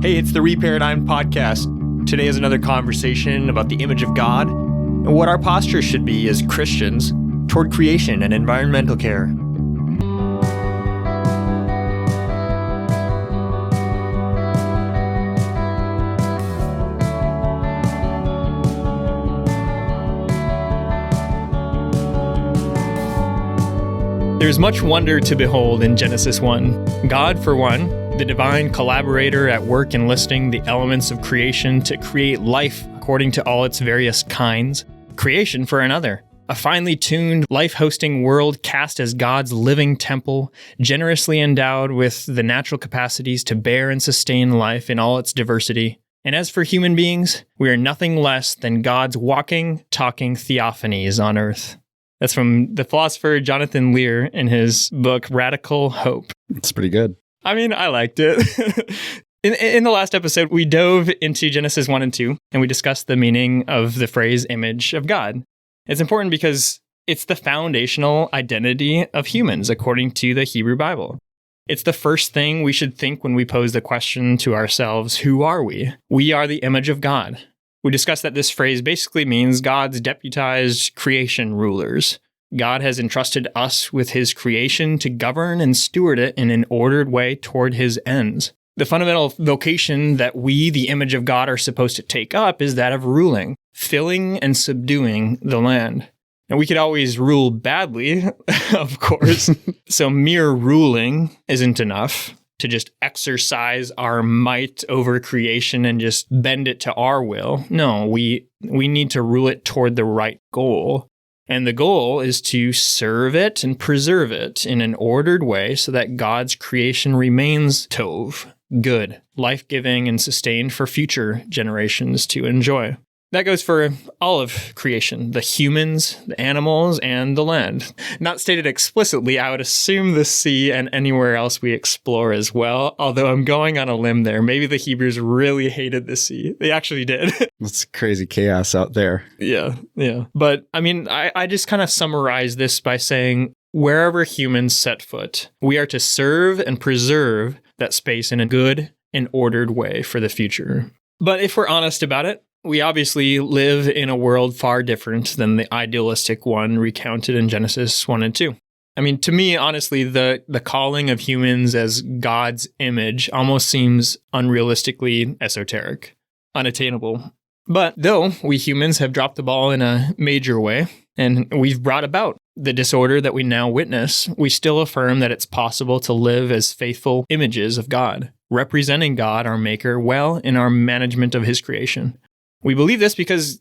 Hey, it's the Reparadigm Podcast. Today is another conversation about the image of God and what our posture should be as Christians toward creation and environmental care. There's much wonder to behold in Genesis 1. God, for one, the divine collaborator at work enlisting the elements of creation to create life according to all its various kinds. Creation, for another, a finely tuned, life-hosting world cast as God's living temple, generously endowed with the natural capacities to bear and sustain life in all its diversity. And as for human beings, we are nothing less than God's walking, talking theophanies on earth. That's from the philosopher Jonathan Lear in his book, Radical Hope. It's pretty good. I mean, I liked it. In the last episode, we dove into Genesis 1 and 2, and we discussed the meaning of the phrase image of God. It's important because it's the foundational identity of humans, according to the Hebrew Bible. It's the first thing we should think when we pose the question to ourselves, who are we? We are the image of God. We discussed that this phrase basically means God's deputized creation rulers. God has entrusted us with his creation to govern and steward it in an ordered way toward his ends. The fundamental vocation that we, the image of God, are supposed to take up is that of ruling, filling and subduing the land. And we could always rule badly, of course. So mere ruling isn't enough to just exercise our might over creation and just bend it to our will. No, we need to rule it toward the right goal. And the goal is to serve it and preserve it in an ordered way so that God's creation remains tov, good, life-giving, and sustained for future generations to enjoy. That goes for all of creation, the humans, the animals, and the land. Not stated explicitly, I would assume the sea and anywhere else we explore as well, although I'm going on a limb there. Maybe the Hebrews really hated the sea. They actually did. It's crazy chaos out there. Yeah. But I mean, I just kind of summarize this by saying, wherever humans set foot, we are to serve and preserve that space in a good and ordered way for the future. But if we're honest about it, we obviously live in a world far different than the idealistic one recounted in Genesis 1 and 2. I mean, to me, honestly, the calling of humans as God's image almost seems unrealistically esoteric, unattainable. But though we humans have dropped the ball in a major way, and we've brought about the disorder that we now witness, we still affirm that it's possible to live as faithful images of God, representing God, our Maker, well in our management of his creation. We believe this because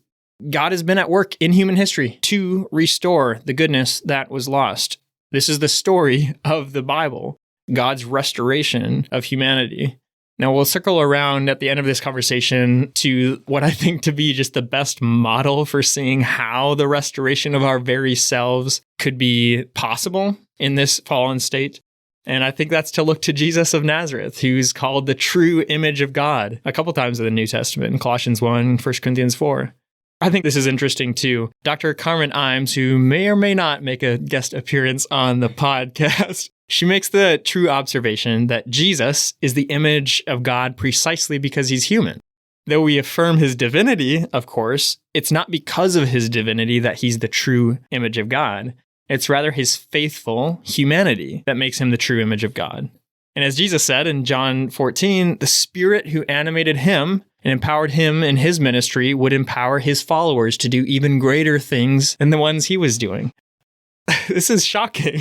God has been at work in human history to restore the goodness that was lost. This is the story of the Bible, God's restoration of humanity. Now, we'll circle around at the end of this conversation to what I think to be just the best model for seeing how the restoration of our very selves could be possible in this fallen state. And I think that's to look to Jesus of Nazareth, who's called the true image of God a couple times in the New Testament, in Colossians 1, 1 Corinthians 4. I think this is interesting too. Dr. Carmen Imes, who may or may not make a guest appearance on the podcast, she makes the true observation that Jesus is the image of God precisely because he's human. Though we affirm his divinity, of course, it's not because of his divinity that he's the true image of God. It's rather his faithful humanity that makes him the true image of God. And as Jesus said in John 14, the Spirit who animated him and empowered him in his ministry would empower his followers to do even greater things than the ones he was doing. This is shocking.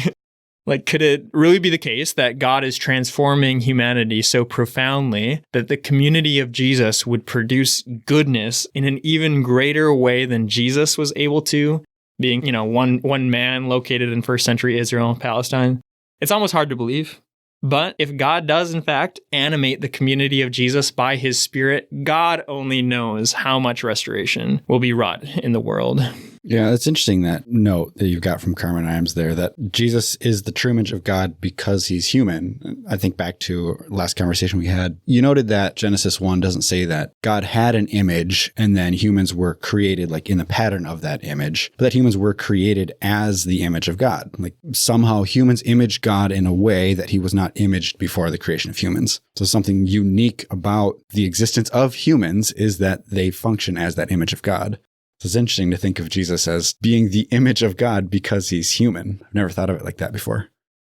Could it really be the case that God is transforming humanity so profoundly that the community of Jesus would produce goodness in an even greater way than Jesus was able to? Being, one man located in first century Israel, Palestine. It's almost hard to believe. But if God does, in fact, animate the community of Jesus by his Spirit, God only knows how much restoration will be wrought in the world. Yeah, it's interesting that note that you've got from Carmen Imes there, that Jesus is the true image of God because he's human. I think back to last conversation we had, you noted that Genesis 1 doesn't say that God had an image and then humans were created like in the pattern of that image, but that humans were created as the image of God. Like somehow humans image God in a way that he was not imaged before the creation of humans. So something unique about the existence of humans is that they function as that image of God. So it's interesting to think of Jesus as being the image of God because he's human. I've never thought of it like that before.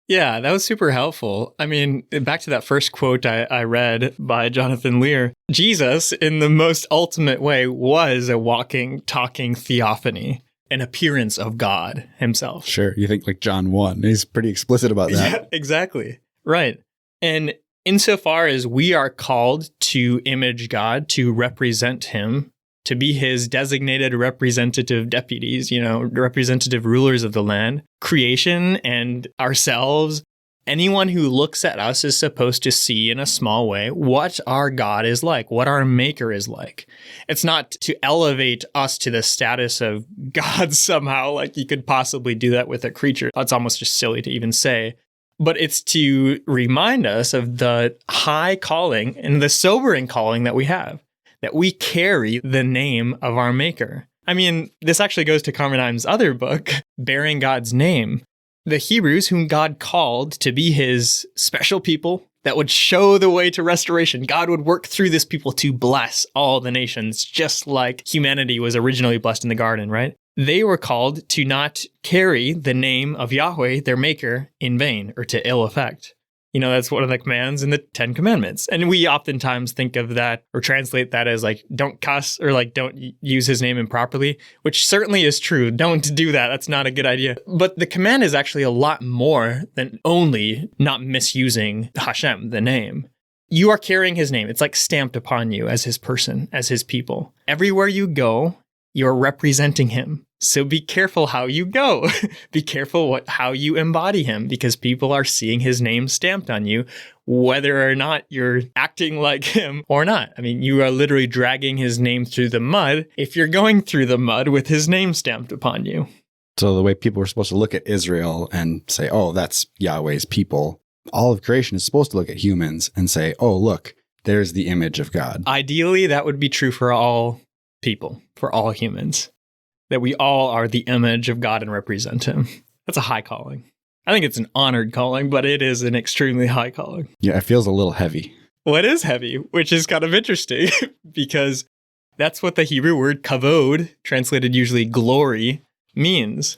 Yeah, that was super helpful. I mean, back to that first quote I read by Jonathan Lear, Jesus, in the most ultimate way, was a walking, talking theophany, an appearance of God himself. Sure. You think like John 1, he's pretty explicit about that. Yeah, exactly. Right. And insofar as we are called to image God, to represent him, to be his designated representative deputies, representative rulers of the land, creation and ourselves, anyone who looks at us is supposed to see in a small way what our God is like, what our maker is like. It's not to elevate us to the status of God somehow, like you could possibly do that with a creature. That's almost just silly to even say. But it's to remind us of the high calling and the sobering calling that we have, that we carry the name of our maker. I mean, this actually goes to Carmen Imes' other book, Bearing God's Name. The Hebrews, whom God called to be his special people that would show the way to restoration. God would work through this people to bless all the nations, just like humanity was originally blessed in the garden, right? They were called to not carry the name of Yahweh, their maker, in vain or to ill effect. That's one of the commands in the 10 Commandments. And we oftentimes think of that or translate that as like, don't cuss or like, don't use his name improperly, which certainly is true. Don't do that. That's not a good idea. But the command is actually a lot more than only not misusing Hashem, the name. You are carrying his name. It's like stamped upon you as his person, as his people. Everywhere you go, you're representing him. So be careful how you go. Be careful how you embody him, because people are seeing his name stamped on you, whether or not you're acting like him or not. I mean, you are literally dragging his name through the mud if you're going through the mud with his name stamped upon you. So the way people were supposed to look at Israel and say, oh, that's Yahweh's people, all of creation is supposed to look at humans and say, oh, look, there's the image of God. Ideally, that would be true for all people, for all humans. That we all are the image of God and represent him. That's a high calling. I think it's an honored calling, but it is an extremely high calling. Yeah, it feels a little heavy. Well, it is heavy, which is kind of interesting because that's what the Hebrew word kavod, translated usually glory, means.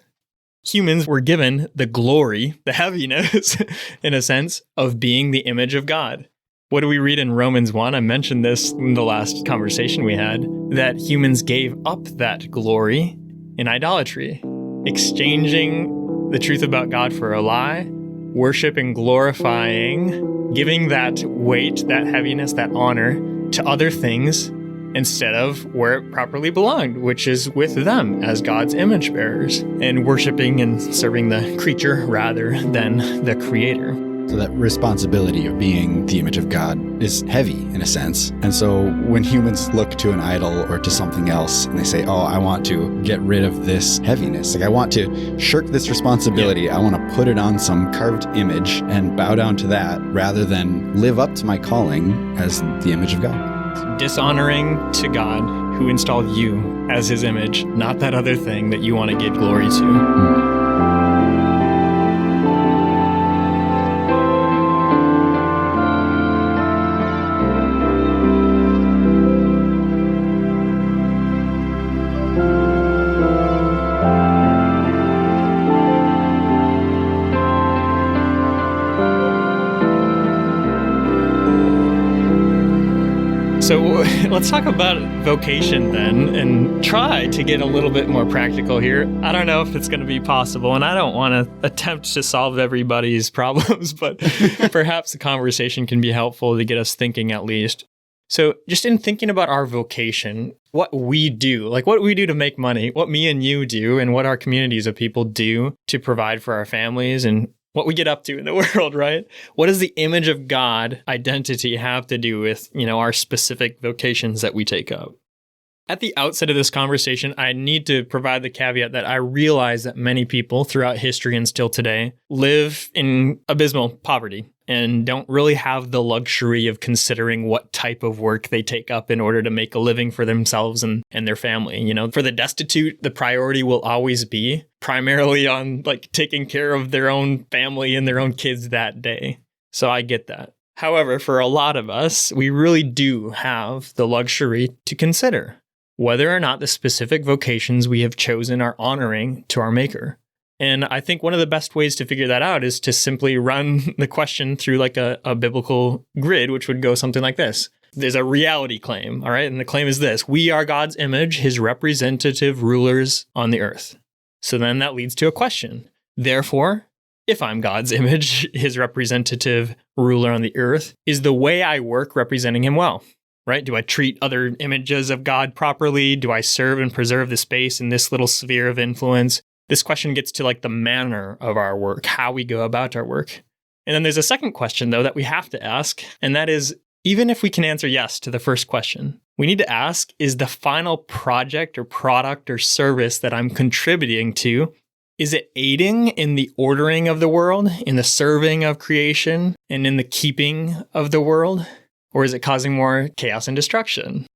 Humans were given the glory, the heaviness, in a sense, of being the image of God. What do we read in Romans 1? I mentioned this in the last conversation we had, that humans gave up that glory in idolatry, exchanging the truth about God for a lie, worship and glorifying, giving that weight, that heaviness, that honor to other things instead of where it properly belonged, which is with them as God's image bearers, and worshiping and serving the creature rather than the creator. So that responsibility of being the image of God is heavy in a sense. And so when humans look to an idol or to something else and they say, oh, I want to get rid of this heaviness. Like I want to shirk this responsibility. Yeah. I want to put it on some carved image and bow down to that rather than live up to my calling as the image of God. Dishonoring to God who installed you as his image, not that other thing that you want to give glory to. So let's talk about vocation then and try to get a little bit more practical here. I don't know if it's going to be possible, and I don't want to attempt to solve everybody's problems, but perhaps the conversation can be helpful to get us thinking at least. So just in thinking about our vocation, what we do, like what we do to make money, what me and you do, and what our communities of people do to provide for our families and what we get up to in the world, right? What does the image of God identity have to do with, our specific vocations that we take up? At the outset of this conversation, I need to provide the caveat that I realize that many people throughout history and still today live in abysmal poverty and don't really have the luxury of considering what type of work they take up in order to make a living for themselves and their family. You know, for the destitute, the priority will always be primarily on like taking care of their own family and their own kids that day. So I get that. However, for a lot of us, we really do have the luxury to consider whether or not the specific vocations we have chosen are honoring to our Maker. And I think one of the best ways to figure that out is to simply run the question through like a biblical grid, which would go something like this. There's a reality claim, all right? And the claim is this: we are God's image, his representative rulers on the earth. So then that leads to a question. Therefore, if I'm God's image, his representative ruler on the earth, is the way I work representing him well? Right? Do I treat other images of God properly? Do I serve and preserve the space in this little sphere of influence? This question gets to like the manner of our work, how we go about our work. And then there's a second question, though, that we have to ask. And that is, even if we can answer yes to the first question, we need to ask, is the final project or product or service that I'm contributing to, is it aiding in the ordering of the world, in the serving of creation, and in the keeping of the world? Or is it causing more chaos and destruction?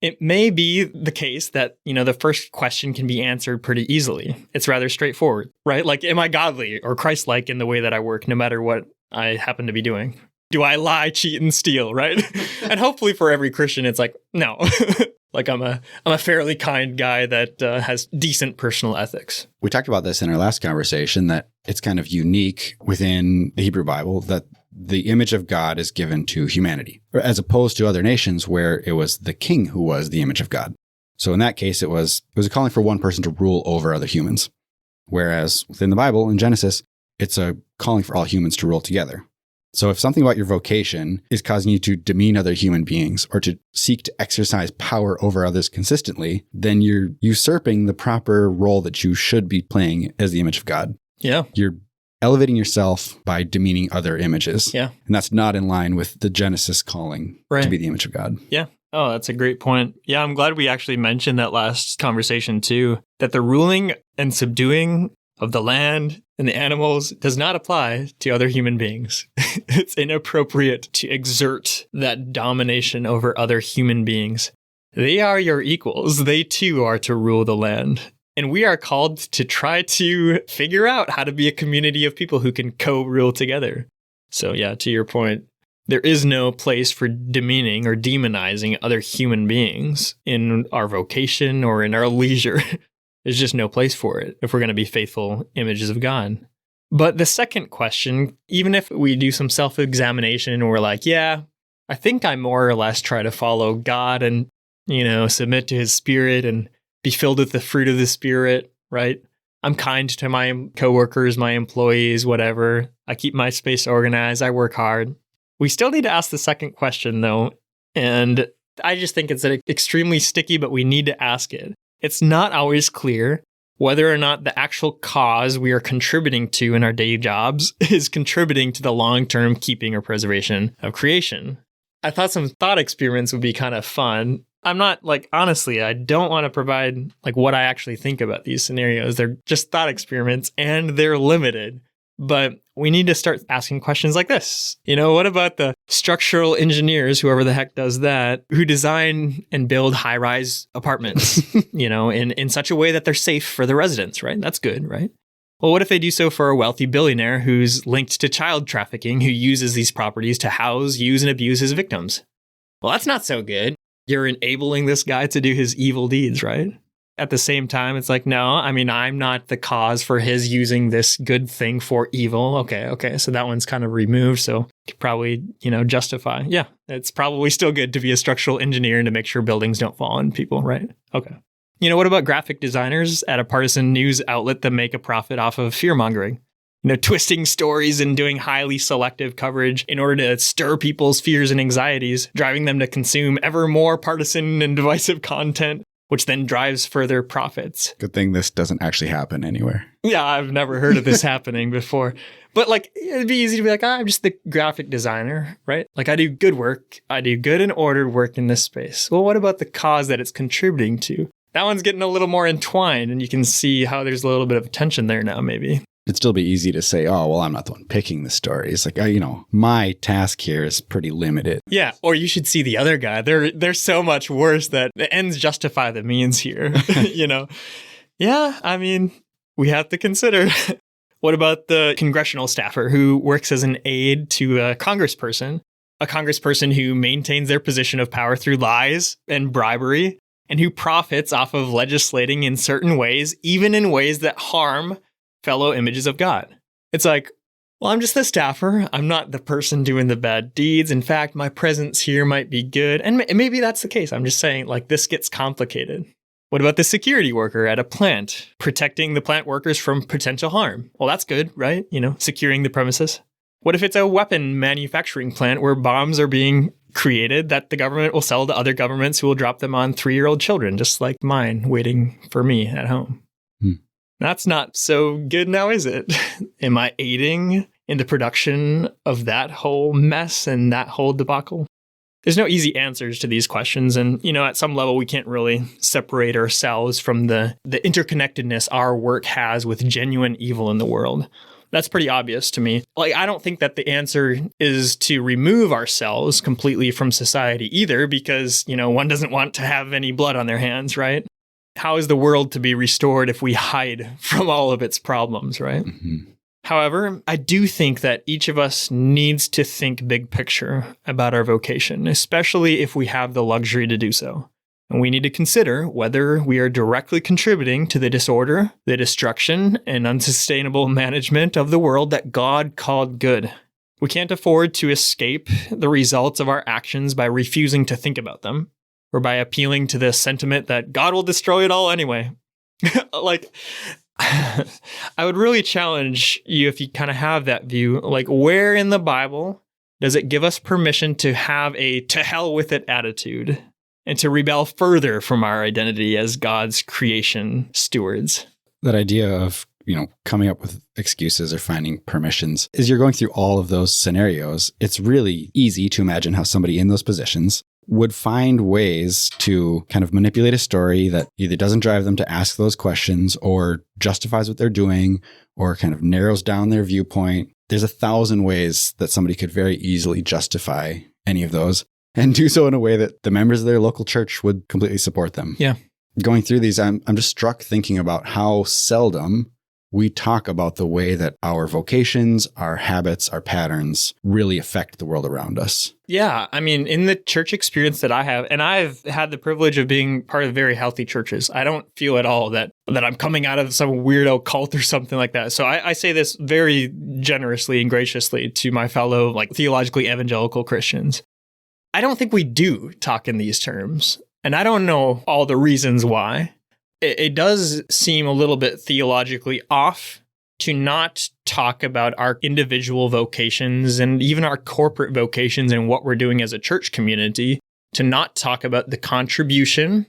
It may be the case that, the first question can be answered pretty easily. It's rather straightforward, right? Like, am I godly or Christ-like in the way that I work, no matter what I happen to be doing? Do I lie, cheat, and steal, right? And hopefully for every Christian, it's like, no. Like I'm a fairly kind guy that has decent personal ethics. We talked about this in our last conversation, that it's kind of unique within the Hebrew Bible that the image of God is given to humanity, as opposed to other nations where it was the king who was the image of God. So in that case, it was a calling for one person to rule over other humans. Whereas within the Bible, in Genesis, it's a calling for all humans to rule together. So if something about your vocation is causing you to demean other human beings or to seek to exercise power over others consistently, then you're usurping the proper role that you should be playing as the image of God. Yeah. You're elevating yourself by demeaning other images. Yeah. And that's not in line with the Genesis calling to be the image of God. Yeah. Oh, that's a great point. Yeah, I'm glad we actually mentioned that last conversation too, that the ruling and subduing of the land and the animals does not apply to other human beings. It's inappropriate to exert that domination over other human beings. They are your equals. They too are to rule the land. And we are called to try to figure out how to be a community of people who can co-rule together. So yeah, to your point, there is no place for demeaning or demonizing other human beings in our vocation or in our leisure. There's just no place for it if we're going to be faithful images of God. But the second question, even if we do some self-examination and we're like, yeah, I think I more or less try to follow God and, submit to his spirit and be filled with the fruit of the Spirit, right? I'm kind to my coworkers, my employees, whatever. I keep my space organized. I work hard. We still need to ask the second question, though. And I just think it's extremely sticky, but we need to ask it. It's not always clear whether or not the actual cause we are contributing to in our day jobs is contributing to the long-term keeping or preservation of creation. I thought some thought experiments would be kind of fun. I'm not honestly, I don't want to provide what I actually think about these scenarios. They're just thought experiments and they're limited. But we need to start asking questions like this. What about the structural engineers, whoever the heck does that, who design and build high-rise apartments, in such a way that they're safe for the residents, right? That's good, right? Well, what if they do so for a wealthy billionaire who's linked to child trafficking, who uses these properties to house, use, and abuse his victims? Well, that's not so good. You're enabling this guy to do his evil deeds, right? At the same time, it's like, no, I'm not the cause for his using this good thing for evil. Okay. So that one's kind of removed. So you could probably, justify. Yeah, it's probably still good to be a structural engineer and to make sure buildings don't fall on people, right? Okay. What about graphic designers at a partisan news outlet that make a profit off of fear-mongering? Twisting stories and doing highly selective coverage in order to stir people's fears and anxieties, driving them to consume ever more partisan and divisive content, which then drives further profits. Good thing this doesn't actually happen anywhere. Yeah, I've never heard of this happening before. But like, it'd be easy to be like, I'm just the graphic designer, right? Like I do good work. I do good and ordered work in this space. Well, what about the cause that it's contributing to? That one's getting a little more entwined, and you can see how there's a little bit of tension there now, maybe. It'd still be easy to say, oh, well, I'm not the one picking the story. It's like, my task here is pretty limited. Yeah, or you should see the other guy. They're so much worse that the ends justify the means here, Yeah, I mean, we have to consider. What about the congressional staffer who works as an aide to a congressperson who maintains their position of power through lies and bribery, and who profits off of legislating in certain ways, even in ways that harm fellow images of God? It's like, well, I'm just the staffer. I'm not the person doing the bad deeds. In fact, my presence here might be good. And maybe that's the case. I'm just saying, like, this gets complicated. What about the security worker at a plant, protecting the plant workers from potential harm? Well, that's good, right? Securing the premises. What if it's a weapon manufacturing plant where bombs are being created that the government will sell to other governments who will drop them on 3-year-old children, just like mine, waiting for me at home? That's not so good now, is it? Am I aiding in the production of that whole mess and that whole debacle? There's no easy answers to these questions. And, at some level, we can't really separate ourselves from the interconnectedness our work has with genuine evil in the world. That's pretty obvious to me. Like, I don't think that the answer is to remove ourselves completely from society either, because, one doesn't want to have any blood on their hands, right? How is the world to be restored if we hide from all of its problems, right? Mm-hmm. However, I do think that each of us needs to think big picture about our vocation, especially if we have the luxury to do so. And we need to consider whether we are directly contributing to the disorder, the destruction, and unsustainable management of the world that God called good. We can't afford to escape the results of our actions by refusing to think about them, or by appealing to the sentiment that God will destroy it all anyway. I would really challenge you, if you kind of have that view, like, where in the Bible does it give us permission to have a to hell with it attitude and to rebel further from our identity as God's creation stewards? That idea of, coming up with excuses or finding permissions, as you're going through all of those scenarios, it's really easy to imagine how somebody in those positions would find ways to kind of manipulate a story that either doesn't drive them to ask those questions or justifies what they're doing or kind of narrows down their viewpoint. There's 1,000 ways that somebody could very easily justify any of those and do so in a way that the members of their local church would completely support them. Yeah. Going through these, I'm just struck thinking about how seldom we talk about the way that our vocations, our habits, our patterns really affect the world around us. Yeah. I mean, in the church experience that I have, and I've had the privilege of being part of very healthy churches, I don't feel at all that I'm coming out of some weirdo cult or something like that. So I say this very generously and graciously to my fellow, theologically evangelical Christians. I don't think we do talk in these terms, and I don't know all the reasons why. It does seem a little bit theologically off to not talk about our individual vocations and even our corporate vocations and what we're doing as a church community, to not talk about the contribution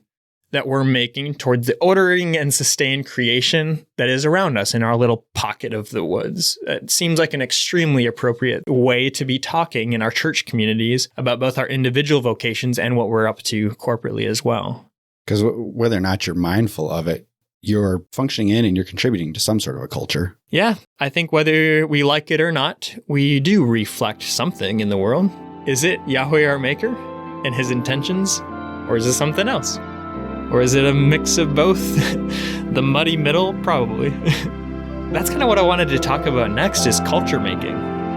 that we're making towards the ordering and sustained creation that is around us in our little pocket of the woods. It seems like an extremely appropriate way to be talking in our church communities about both our individual vocations and what we're up to corporately as well. Because whether or not you're mindful of it, you're functioning in and you're contributing to some sort of a culture. Yeah, I think whether we like it or not, we do reflect something in the world. Is it Yahweh our Maker and his intentions? Or is it something else? Or is it a mix of both? The muddy middle? Probably. That's kind of what I wanted to talk about next, is culture making.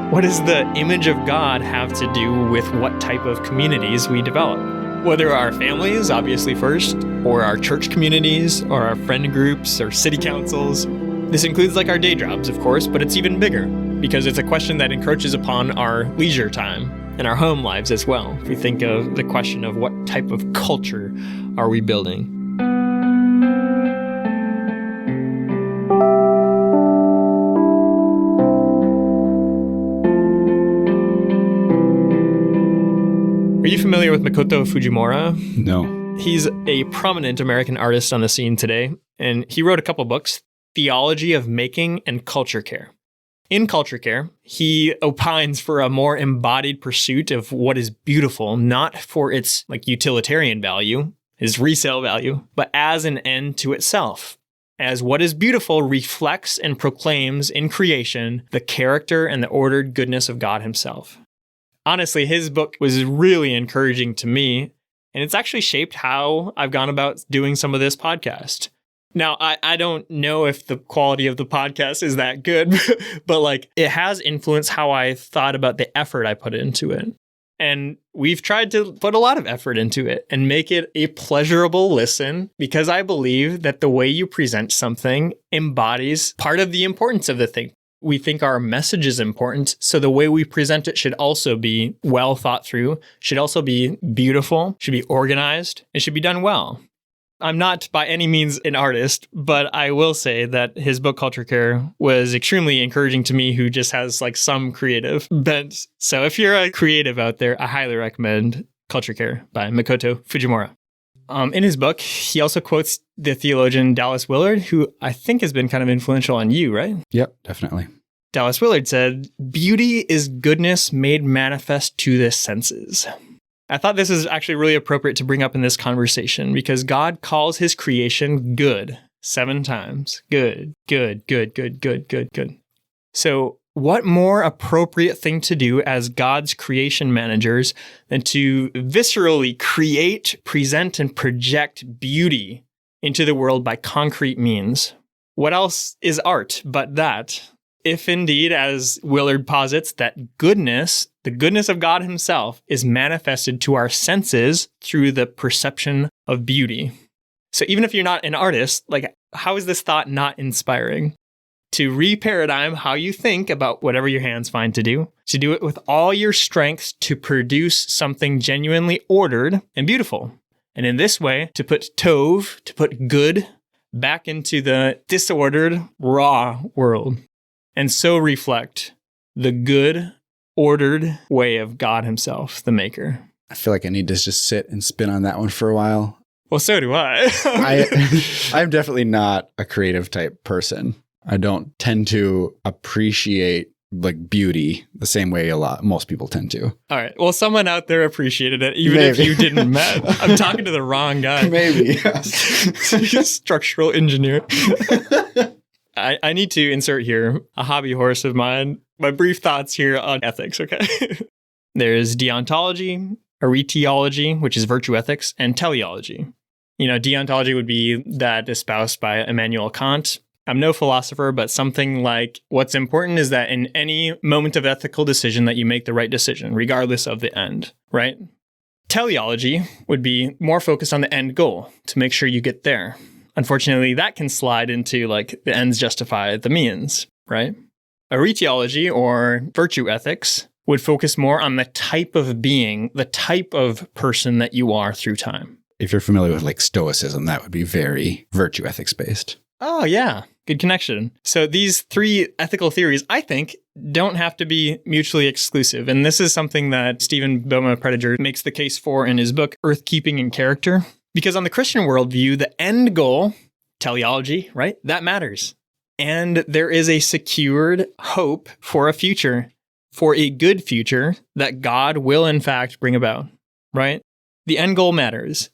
What does the image of God have to do with what type of communities we develop? Whether our families, obviously first, or our church communities, or our friend groups, or city councils. This includes our day jobs, of course, but it's even bigger, because it's a question that encroaches upon our leisure time and our home lives as well. If we think of the question of what type of culture are we building? Are you familiar with Makoto Fujimura? No. He's a prominent American artist on the scene today, and he wrote a couple books, Theology of Making and Culture Care. In Culture Care, he opines for a more embodied pursuit of what is beautiful, not for its utilitarian value, its resale value, but as an end to itself. As what is beautiful reflects and proclaims in creation the character and the ordered goodness of God himself. Honestly, his book was really encouraging to me, and it's actually shaped how I've gone about doing some of this podcast. Now, I don't know if the quality of the podcast is that good, but it has influenced how I thought about the effort I put into it. And we've tried to put a lot of effort into it and make it a pleasurable listen, because I believe that the way you present something embodies part of the importance of the thing. We think our message is important, so the way we present it should also be well thought through, should also be beautiful, should be organized, and should be done well. I'm not by any means an artist, but I will say that his book Culture Care was extremely encouraging to me, who just has some creative bent. So if you're a creative out there, I highly recommend Culture Care by Makoto Fujimura. In his book, he also quotes the theologian Dallas Willard, who I think has been kind of influential on you, right? Yep, definitely. Dallas Willard said, "Beauty is goodness made manifest to the senses." I thought this is actually really appropriate to bring up in this conversation, because God calls his creation good 7 times. Good, good, good, good, good, good, good. So what more appropriate thing to do as God's creation managers than to viscerally create, present, and project beauty into the world by concrete means? What else is art but that? If indeed, as Willard posits, that goodness, the goodness of God himself, is manifested to our senses through the perception of beauty. So even if you're not an artist, how is this thought not inspiring? To re-paradigm how you think about whatever your hands find to do it with all your strengths to produce something genuinely ordered and beautiful. And in this way, to put tov, to put good, back into the disordered, raw world. And so reflect the good, ordered way of God himself, the maker. I feel like I need to just sit and spin on that one for a while. Well, so do I. I'm definitely not a creative type person. I don't tend to appreciate beauty the same way most people tend to. All right. Well, someone out there appreciated it, even if you didn't met. I'm talking to the wrong guy. Maybe, yes. Structural engineer. I need to insert here a hobby horse of mine, my brief thoughts here on ethics, okay? There's deontology, aretiology, which is virtue ethics, and teleology. Deontology would be that espoused by Immanuel Kant. I'm no philosopher, but something like what's important is that in any moment of ethical decision that you make the right decision, regardless of the end, right? Teleology would be more focused on the end goal to make sure you get there. Unfortunately, that can slide into the ends justify the means, right? Aretiology, or virtue ethics, would focus more on the type of being, the type of person that you are through time. If you're familiar with Stoicism, that would be very virtue ethics based. Oh, yeah. Good connection. So these 3 ethical theories, I think, don't have to be mutually exclusive. And this is something that Stephen Boma-Prediger makes the case for in his book, Earthkeeping and Character. Because on the Christian worldview, the end goal, teleology, right, that matters. And there is a secured hope for a future, for a good future that God will in fact bring about, right? The end goal matters.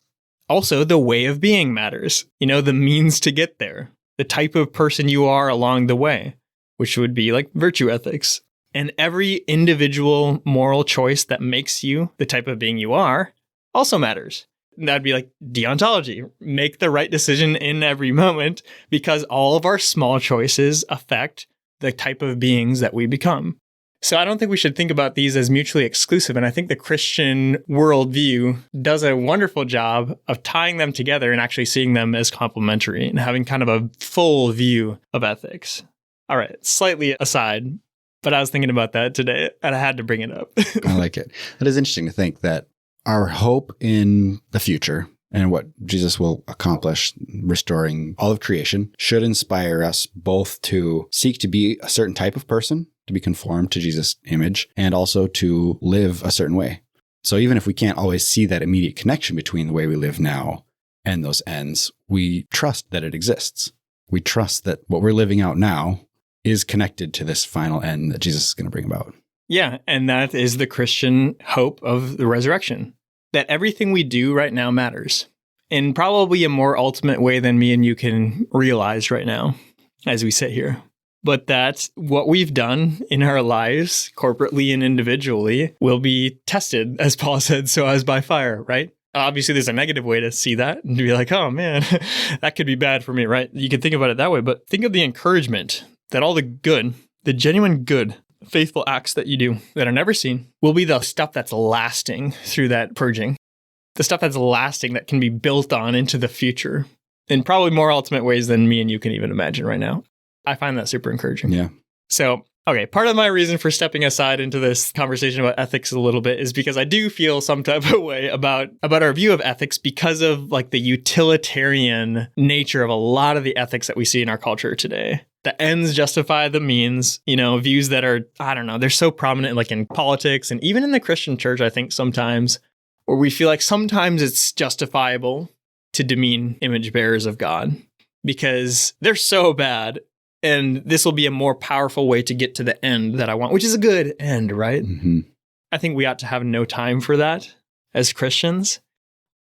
Also, the way of being matters. The means to get there, the type of person you are along the way, which would be virtue ethics. And every individual moral choice that makes you the type of being you are also matters. That'd be deontology. Make the right decision in every moment, because all of our small choices affect the type of beings that we become. So I don't think we should think about these as mutually exclusive. And I think the Christian worldview does a wonderful job of tying them together and actually seeing them as complementary and having kind of a full view of ethics. All right, slightly aside, but I was thinking about that today and I had to bring it up. I like it. It is interesting to think that our hope in the future and what Jesus will accomplish, restoring all of creation, should inspire us both to seek to be a certain type of person, to be conformed to Jesus' image, and also to live a certain way. So even if we can't always see that immediate connection between the way we live now and those ends, we trust that it exists. We trust that what we're living out now is connected to this final end that Jesus is going to bring about. Yeah, and that is the Christian hope of the resurrection, that everything we do right now matters in probably a more ultimate way than me and you can realize right now as we sit here. But that what we've done in our lives, corporately and individually, will be tested, as Paul said, so as by fire, right? Obviously, there's a negative way to see that and to be like, oh man, that could be bad for me, right? You could think about it that way, but think of the encouragement that all the good, the genuine good, faithful acts that you do that are never seen will be the stuff that's lasting through that purging. The stuff that's lasting that can be built on into the future in probably more ultimate ways than me and you can even imagine right now. I find that super encouraging. Yeah. So, okay, part of my reason for stepping aside into this conversation about ethics a little bit is because I do feel some type of way about our view of ethics because of like the utilitarian nature of a lot of the ethics that we see in our culture today. The ends justify the means, views that are, I don't know, they're so prominent like in politics and even in the Christian church, I think sometimes, where we feel like sometimes it's justifiable to demean image bearers of God because they're so bad. And this will be a more powerful way to get to the end that I want, which is a good end, right? Mm-hmm. I think we ought to have no time for that as Christians.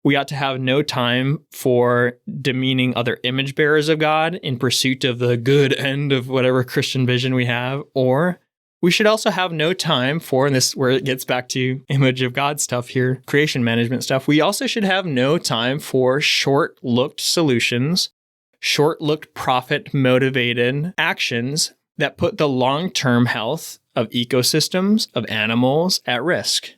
We ought to have no time for demeaning other image bearers of God in pursuit of the good end of whatever Christian vision we have. Or we should also have no time for, and this is where it gets back to image of God stuff here, creation management stuff. We also should have no time for short-looked solutions, short-looked profit-motivated actions that put the long-term health of ecosystems, of animals at risk.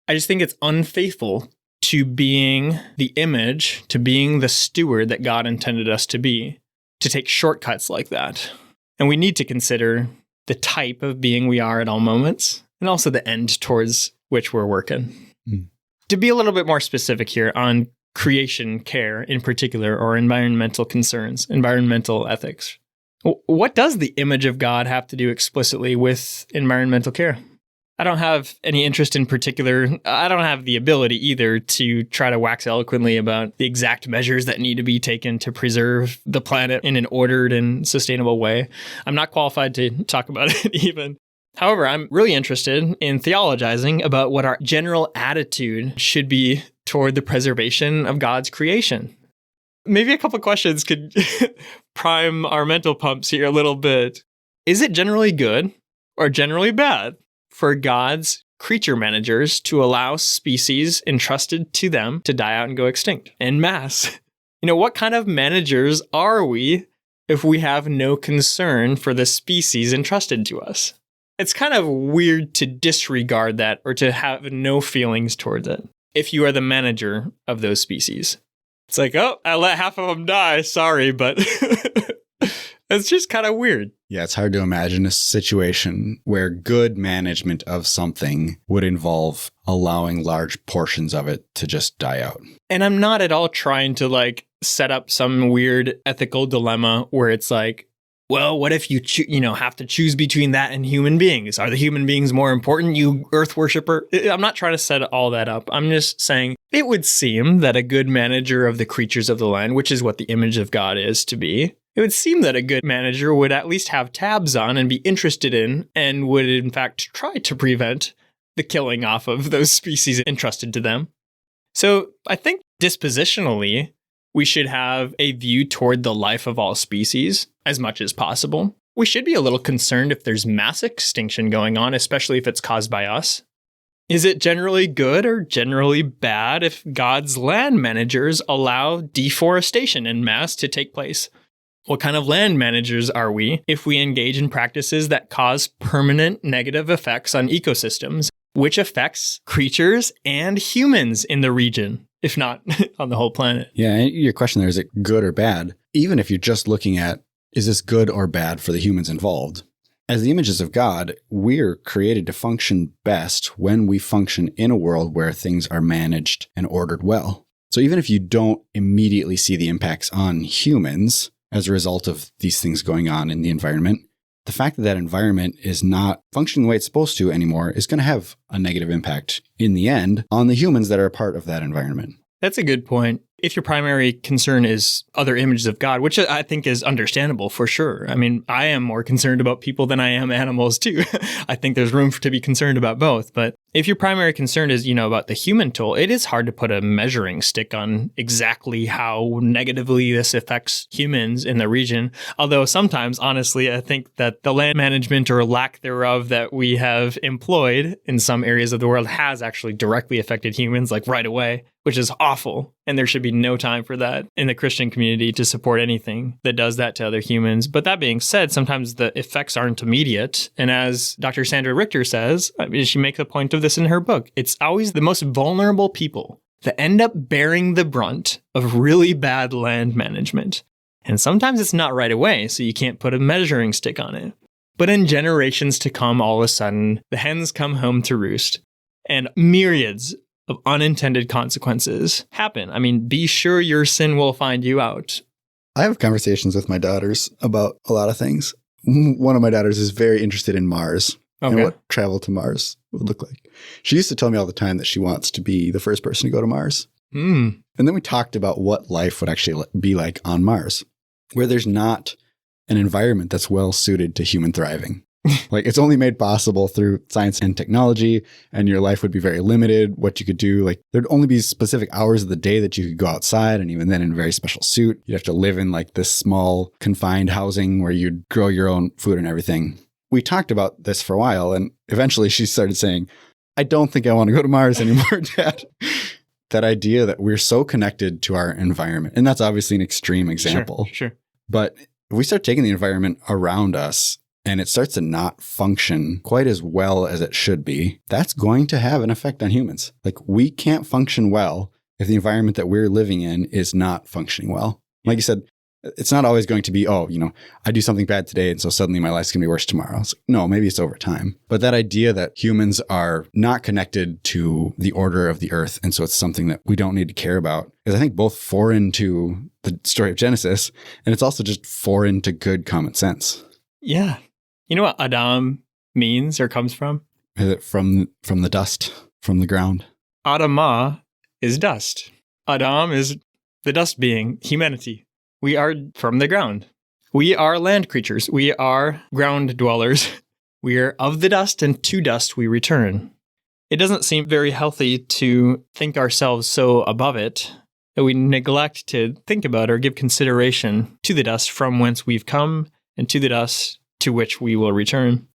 I just think it's unfaithful to being the image, to being the steward that God intended us to be, to take shortcuts like that. And we need to consider the type of being we are at all moments, and also the end towards which we're working. To be a little bit more specific here on creation care in particular, or environmental concerns, environmental ethics. What does the image of God have to do explicitly with environmental care? I don't have any interest in particular. I don't have the ability either to try to wax eloquently about the exact measures that need to be taken to preserve the planet in an ordered and sustainable way. I'm not qualified to talk about it even. However, I'm really interested in theologizing about what our general attitude should be toward the preservation of God's creation. Maybe a couple questions could prime our mental pumps here a little bit. Is it generally good or generally bad for God's creature managers to allow species entrusted to them to die out and go extinct en masse? What kind of managers are we if we have no concern for the species entrusted to us? It's kind of weird to disregard that or to have no feelings towards it if you are the manager of those species. It's like, oh, I let half of them die. Sorry, but it's just kind of weird. Yeah, it's hard to imagine a situation where good management of something would involve allowing large portions of it to just die out. And I'm not at all trying to set up some weird ethical dilemma where it's like, well, what if you have to choose between that and human beings? Are the human beings more important, you earth worshiper? I'm not trying to set all that up. I'm just saying it would seem that a good manager of the creatures of the land, which is what the image of God is to be, it would seem that a good manager would at least have tabs on and be interested in and would in fact try to prevent the killing off of those species entrusted to them. So I think dispositionally, we should have a view toward the life of all species as much as possible. We should be a little concerned if there's mass extinction going on, especially if it's caused by us. Is it generally good or generally bad if God's land managers allow deforestation en masse to take place? What kind of land managers are we if we engage in practices that cause permanent negative effects on ecosystems, which affects creatures and humans in the region, if not on the whole planet? Yeah, your question there, is it good or bad? Even if you're just looking at, is this good or bad for the humans involved? As the images of God, we're created to function best when we function in a world where things are managed and ordered well. So even if you don't immediately see the impacts on humans as a result of these things going on in the environment, the fact that that environment is not functioning the way it's supposed to anymore is going to have a negative impact in the end on the humans that are a part of that environment. That's a good point. If your primary concern is other images of God, which I think is understandable for sure. I mean, I am more concerned about people than I am animals too. I think there's room to be concerned about both. But if your primary concern is, about the human toll, it is hard to put a measuring stick on exactly how negatively this affects humans in the region. Although sometimes, honestly, I think that the land management or lack thereof that we have employed in some areas of the world has actually directly affected humans, like right away, which is awful. And there should be no time for that in the Christian community to support anything that does that to other humans. But that being said, sometimes the effects aren't immediate. And as Dr. Sandra Richter says, she makes a point of this in her book, it's always the most vulnerable people that end up bearing the brunt of really bad land management. And sometimes it's not right away, so you can't put a measuring stick on it. But in generations to come, all of a sudden, the hens come home to roost, and myriads of unintended consequences happen. I mean, be sure your sin will find you out. I have conversations with my daughters about a lot of things. One of my daughters is very interested in Mars and what travel to Mars would look like. She used to tell me all the time that she wants to be the first person to go to Mars. And then we talked about what life would actually be like on Mars, where there's not an environment that's well suited to human thriving. Like, it's only made possible through science and technology, and your life would be very limited. What you could do, like, there'd only be specific hours of the day that you could go outside, and even then in a very special suit. You'd have to live in like this small confined housing where you'd grow your own food and everything. We talked about this for a while, and eventually she started saying, I don't think I want to go to Mars anymore, Dad. That idea that we're so connected to our environment, and that's obviously an extreme example. Sure. But if we start taking the environment around us and it starts to not function quite as well as it should be, that's going to have an effect on humans. Like, we can't function well if the environment that we're living in is not functioning well. Like you said, it's not always going to be, I do something bad today, and so suddenly my life's going to be worse tomorrow. It's like, no, maybe it's over time. But that idea that humans are not connected to the order of the earth, and so it's something that we don't need to care about, is I think both foreign to the story of Genesis, and it's also just foreign to good common sense. Yeah. You know what Adam means or comes from? Is it from the dust, from the ground? Adamah is dust. Adam is the dust being, humanity. We are from the ground. We are land creatures. We are ground dwellers. We are of the dust, and to dust we return. It doesn't seem very healthy to think ourselves so above it that we neglect to think about or give consideration to the dust from whence we've come and to the dust to which we will return.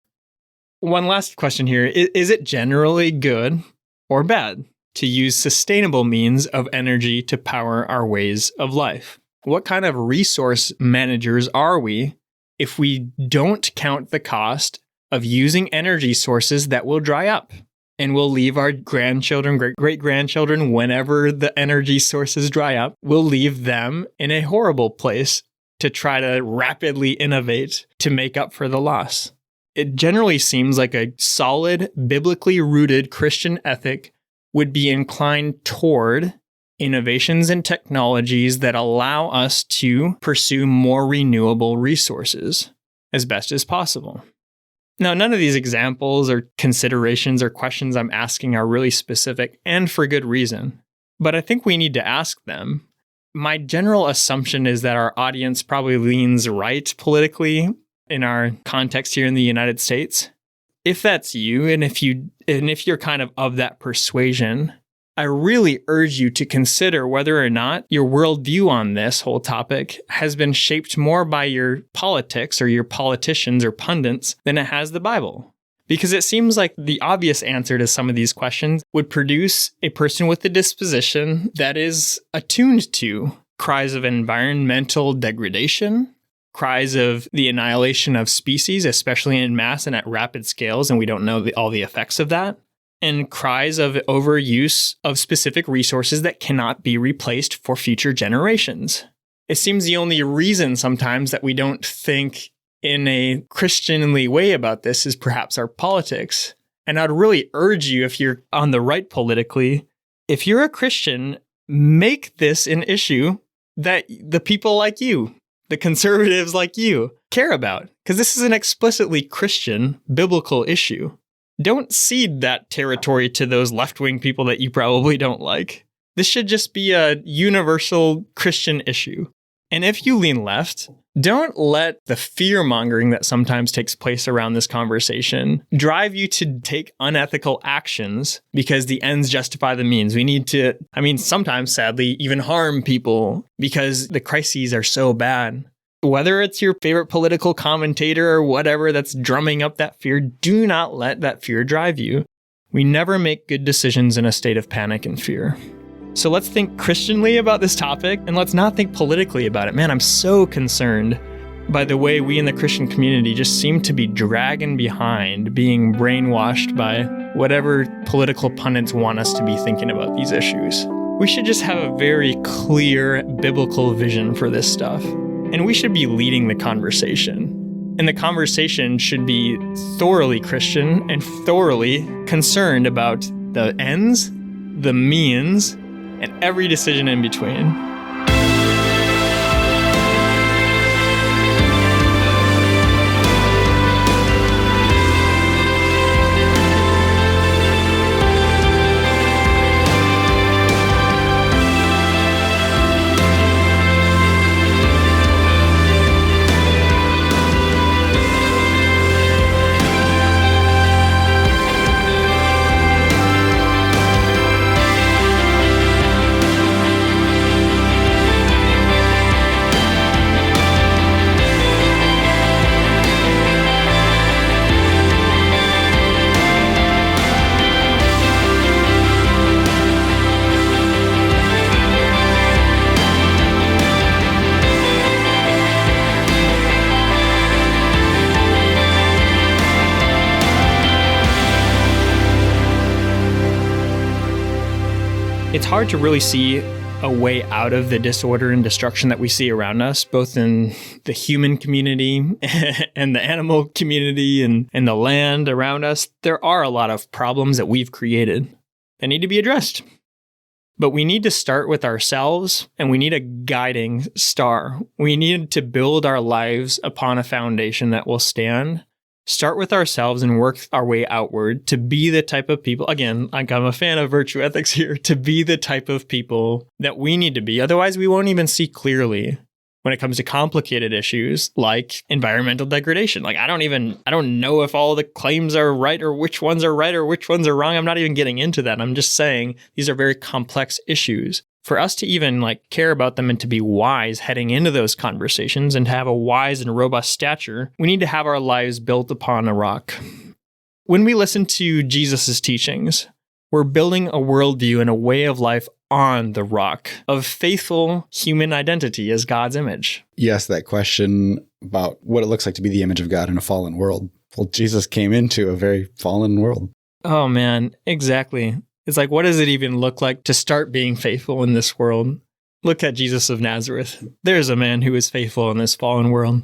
One last question here. Is it generally good or bad to use sustainable means of energy to power our ways of life? What kind of resource managers are we if we don't count the cost of using energy sources that will dry up and will leave our grandchildren, great-grandchildren, whenever the energy sources dry up, we'll leave them in a horrible place to try to rapidly innovate to make up for the loss? It generally seems like a solid, biblically rooted Christian ethic would be inclined toward innovations and technologies that allow us to pursue more renewable resources as best as possible. Now, none of these examples or considerations or questions I'm asking are really specific, and for good reason, but I think we need to ask them. My general assumption is that our audience probably leans right politically in our context here in the United States. If that's you, and if you're kind of that persuasion, I really urge you to consider whether or not your worldview on this whole topic has been shaped more by your politics or your politicians or pundits than it has the Bible. Because it seems like the obvious answer to some of these questions would produce a person with a disposition that is attuned to cries of environmental degradation, cries of the annihilation of species, especially in mass and at rapid scales, and we don't know all the effects of that, and cries of overuse of specific resources that cannot be replaced for future generations. It seems the only reason sometimes that we don't think in a Christianly way about this is perhaps our politics. And I'd really urge you, if you're on the right politically, if you're a Christian, make this an issue that the people like you, the conservatives like you, care about. Because this is an explicitly Christian, biblical issue. Don't cede that territory to those left-wing people that you probably don't like. This should just be a universal Christian issue. And if you lean left, don't let the fear-mongering that sometimes takes place around this conversation drive you to take unethical actions because the ends justify the means. We need to, sometimes, sadly, even harm people because the crises are so bad. Whether it's your favorite political commentator or whatever that's drumming up that fear, do not let that fear drive you. We never make good decisions in a state of panic and fear. So let's think Christianly about this topic, and let's not think politically about it. Man, I'm so concerned by the way we in the Christian community just seem to be dragging behind, being brainwashed by whatever political pundits want us to be thinking about these issues. We should just have a very clear biblical vision for this stuff, and we should be leading the conversation. And the conversation should be thoroughly Christian and thoroughly concerned about the ends, the means, and every decision in between. It's hard to really see a way out of the disorder and destruction that we see around us, both in the human community and the animal community and the land around us. There are a lot of problems that we've created that need to be addressed. But we need to start with ourselves, and we need a guiding star. We need to build our lives upon a foundation that will stand. Start with ourselves and work our way outward to be the type of people, again, like I'm a fan of virtue ethics here, to be the type of people that we need to be. Otherwise, we won't even see clearly when it comes to complicated issues like environmental degradation. Like, I don't know if all the claims are right or which ones are right or which ones are wrong. I'm not even getting into that. I'm just saying these are very complex issues. For us to even care about them and to be wise heading into those conversations and to have a wise and robust stature, we need to have our lives built upon a rock. When we listen to Jesus' teachings, we're building a worldview and a way of life on the rock of faithful human identity as God's image. Yes, that question about what it looks like to be the image of God in a fallen world. Well, Jesus came into a very fallen world. Oh man, exactly. It's like, what does it even look like to start being faithful in this world? Look at Jesus of Nazareth. There's a man who is faithful in this fallen world.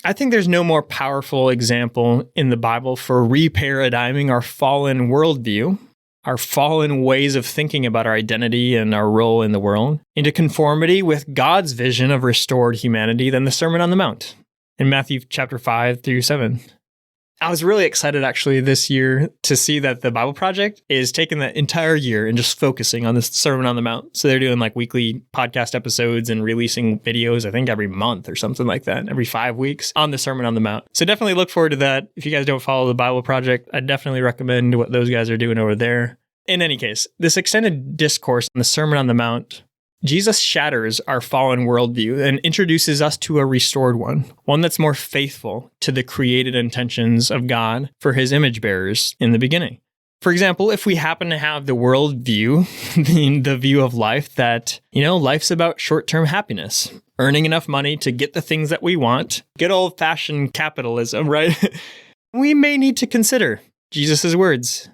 I think there's no more powerful example in the Bible for reparadigming our fallen worldview, our fallen ways of thinking about our identity and our role in the world, into conformity with God's vision of restored humanity than the Sermon on the Mount in Matthew chapter 5-7. I was really excited actually this year to see that the Bible Project is taking the entire year and just focusing on this Sermon on the Mount. So they're doing weekly podcast episodes and releasing videos, I think every month or something like that, every 5 weeks on the Sermon on the Mount. So definitely look forward to that. If you guys don't follow the Bible Project, I definitely recommend what those guys are doing over there. In any case, this extended discourse on the Sermon on the Mount, Jesus shatters our fallen worldview and introduces us to a restored one that's more faithful to the created intentions of God for his image bearers in the beginning. For example, if we happen to have the worldview, the view of life that, life's about short-term happiness, earning enough money to get the things that we want, good old-fashioned capitalism, right? We may need to consider Jesus' words.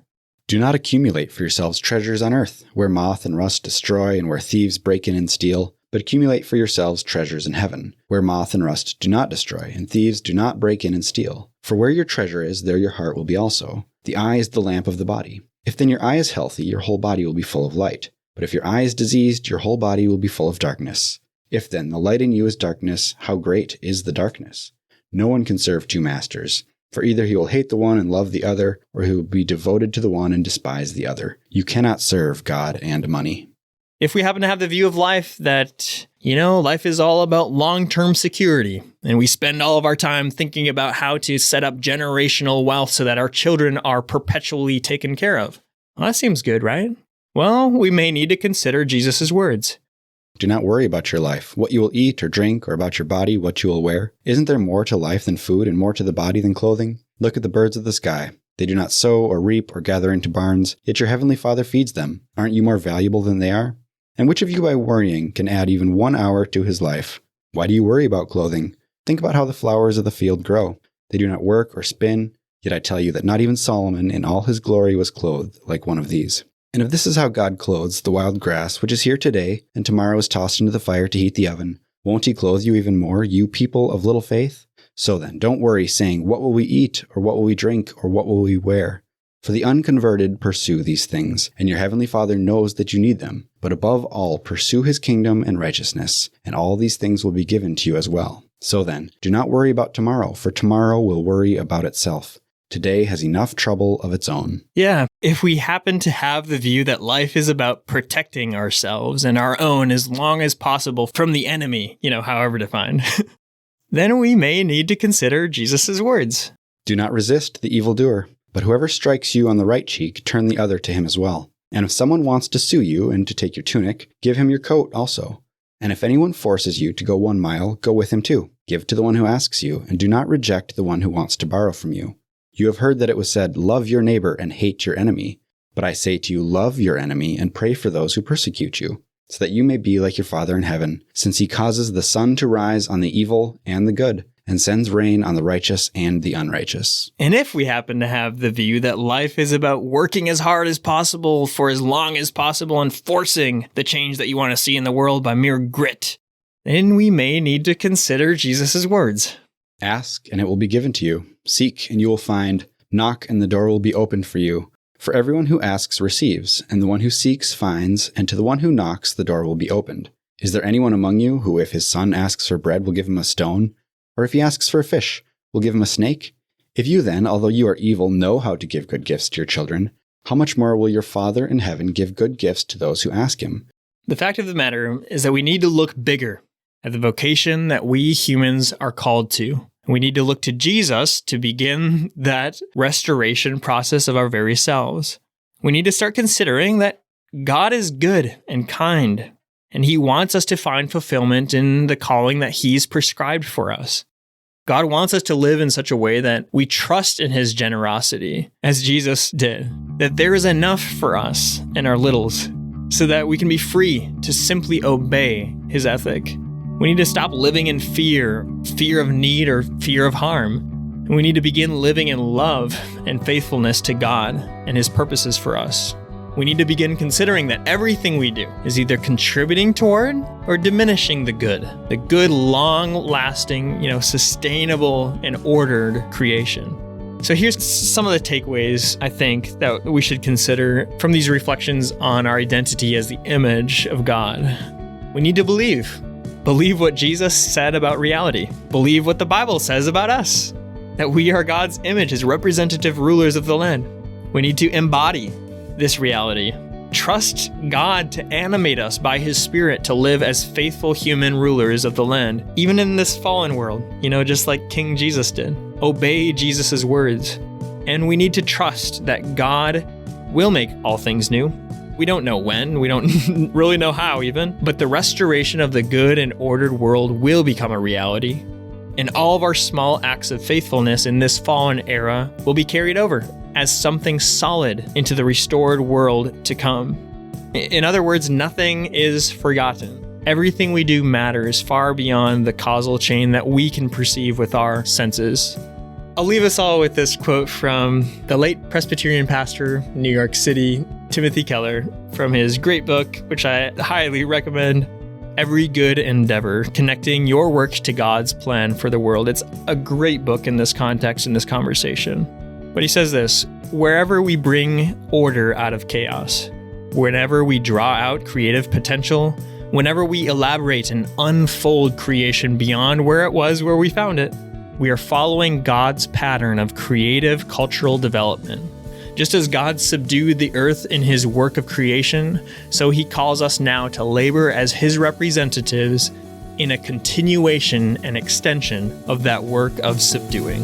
Do not accumulate for yourselves treasures on earth, where moth and rust destroy and where thieves break in and steal, but accumulate for yourselves treasures in heaven, where moth and rust do not destroy and thieves do not break in and steal. For where your treasure is, there your heart will be also. The eye is the lamp of the body. If then your eye is healthy, your whole body will be full of light. But if your eye is diseased, your whole body will be full of darkness. If then the light in you is darkness, how great is the darkness? No one can serve two masters. For either he will hate the one and love the other, or he will be devoted to the one and despise the other. You cannot serve God and money. If we happen to have the view of life that, life is all about long-term security, and we spend all of our time thinking about how to set up generational wealth so that our children are perpetually taken care of. Well, that seems good, right? Well, we may need to consider Jesus' words. Do not worry about your life, what you will eat or drink, or about your body, what you will wear. Isn't there more to life than food and more to the body than clothing? Look at the birds of the sky. They do not sow or reap or gather into barns, yet your heavenly Father feeds them. Aren't you more valuable than they are? And which of you by worrying can add even 1 hour to his life? Why do you worry about clothing? Think about how the flowers of the field grow. They do not work or spin, yet I tell you that not even Solomon in all his glory was clothed like one of these. And if this is how God clothes the wild grass, which is here today, and tomorrow is tossed into the fire to heat the oven, won't he clothe you even more, you people of little faith? So then, don't worry, saying, what will we eat, or what will we drink, or what will we wear? For the unconverted pursue these things, and your heavenly Father knows that you need them. But above all, pursue his kingdom and righteousness, and all these things will be given to you as well. So then, do not worry about tomorrow, for tomorrow will worry about itself. Today has enough trouble of its own. Yeah, if we happen to have the view that life is about protecting ourselves and our own as long as possible from the enemy, however defined, then we may need to consider Jesus' words. Do not resist the evildoer, but whoever strikes you on the right cheek, turn the other to him as well. And if someone wants to sue you and to take your tunic, give him your coat also. And if anyone forces you to go 1 mile, go with him too. Give to the one who asks you, and do not reject the one who wants to borrow from you. You have heard that it was said, love your neighbor and hate your enemy. But I say to you, love your enemy and pray for those who persecute you, so that you may be like your Father in heaven, since he causes the sun to rise on the evil and the good, and sends rain on the righteous and the unrighteous. And if we happen to have the view that life is about working as hard as possible for as long as possible and forcing the change that you want to see in the world by mere grit, then we may need to consider Jesus' words. Ask, and it will be given to you. Seek, and you will find. Knock, and the door will be opened for you. For everyone who asks receives, and the one who seeks finds, and to the one who knocks the door will be opened. Is there anyone among you who, if his son asks for bread, will give him a stone? Or if he asks for a fish, will give him a snake? If you then, although you are evil, know how to give good gifts to your children, how much more will your Father in heaven give good gifts to those who ask him? The fact of the matter is that we need to look bigger at the vocation that we humans are called to. We need to look to Jesus to begin that restoration process of our very selves. We need to start considering that God is good and kind, and he wants us to find fulfillment in the calling that he's prescribed for us. God wants us to live in such a way that we trust in his generosity, as Jesus did, that there is enough for us and our littles, so that we can be free to simply obey his ethic. We need to stop living in fear of need or fear of harm. And we need to begin living in love and faithfulness to God and his purposes for us. We need to begin considering that everything we do is either contributing toward or diminishing the good, long-lasting, sustainable and ordered creation. So here's some of the takeaways, I think, that we should consider from these reflections on our identity as the image of God. We need to believe. Believe what Jesus said about reality. Believe what the Bible says about us. That we are God's image as representative rulers of the land. We need to embody this reality. Trust God to animate us by his Spirit to live as faithful human rulers of the land, even in this fallen world, just like King Jesus did. Obey Jesus' words. And we need to trust that God will make all things new. We don't know when, we don't really know how even, but the restoration of the good and ordered world will become a reality. And all of our small acts of faithfulness in this fallen era will be carried over as something solid into the restored world to come. In other words, nothing is forgotten. Everything we do matters far beyond the causal chain that we can perceive with our senses. I'll leave us all with this quote from the late Presbyterian pastor in New York City, Timothy Keller, from his great book, which I highly recommend, Every Good Endeavor, Connecting Your Work to God's Plan for the World. It's a great book in this context, in this conversation. But he says this: wherever we bring order out of chaos, whenever we draw out creative potential, whenever we elaborate and unfold creation beyond where it was where we found it, we are following God's pattern of creative cultural development. Just as God subdued the earth in his work of creation, so he calls us now to labor as his representatives in a continuation and extension of that work of subduing.